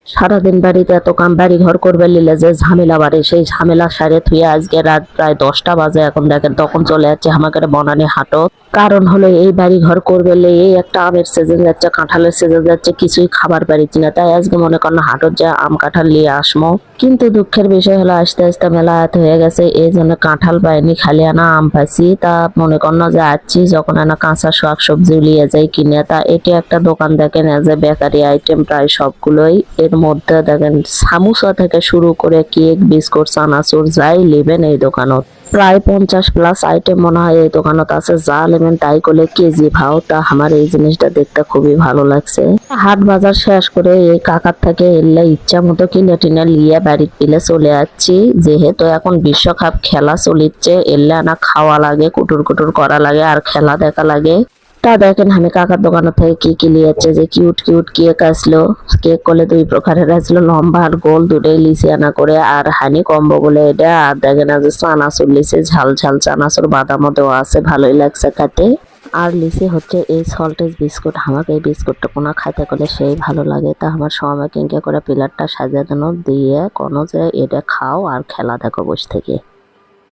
সারাদিন বাড়িতে এত কাম, বাড়ি ঘর করবে লিলে যে ঝামেলা বাড়ে, সেই ঝামেলা সারে থুয়ে আজকে রাত প্রায় 10টা বাজে। এখন দেখেন তখন চলে যাচ্ছে আমাকে বনানি হাটত। কারণ হলো এই বাড়ি ঘর করবে এই একটা আমের সিজন যাচ্ছে, কাঁঠালের সিজন যাচ্ছে, কিছুই খাবার পারিছি না। তাই আজকে মনে করেন হাটত যা আম কাঁঠাল নিয়ে আসমো। কিন্তু দুঃখের বিষয় হলো আস্তে আস্তে মেলা হাত হয়ে গেছে, এই জন্য কাঁঠাল পাইনি, খালি আনা আম পাইছি। তা মনে করেন যে যাচ্ছি যখন আনা কাঁচা শাক সবজি লিয়ে যাই কিনে। তা এটি একটা দোকান দেখেন যে বেকারি আইটেম প্রায় সবগুলোই। এর মধ্যে দেখেন সামোসা থেকে শুরু করে কেক, বিস্কুট, চানাচুর যাই নেবেন এই দোকানত প্রায় 50+ আইটেম মনে হয় এই দোকানত আছে। যা নেবেন তাই করলে কেজি ভাও। তা আমার এই জিনিসটা দেখতে খুবই ভালো লাগছে। হাট বাজার শেষ করে এই কাকার থেকে এলে ইচ্ছা মতো কিনে টিনে লিয়ে বাড়িতে পিলে চলে যাচ্ছি। যেহেতু এখন বিশ্বকাপ খেলা চলিচ্ছে, এলে না খাওয়া লাগে, কুটুর কুটুর করা লাগে আর খেলা দেখা লাগে। তা দেখেন আমি কাকার দোকান থেকে কি কি লিয়েছে, যে কিউট কিউট কেক আসলো। কেক করলে 2 প্রকারের আসলো, লম্বা আর গোল, দুটোই লিচি আনা করে। আর হানি কম্বো বলে এটা। আর দেখেন আজ চানাচুর লিচি, ঝাল ঝাল চানাচুর, বাদামও দেওয়া আছে, ভালোই লাগছে খেতে। আর লিচি হচ্ছে এই সল্টেজ বিস্কুট। আমাকে এই বিস্কুটটা কোনো খাইতে করলে সেই ভালো লাগে। তা আমার সময় কিনকে করে পিলারটা সাজিয়ে দেন দিয়ে কোনো যে এটা খাও আর খেলা দেখো বসে থেকে।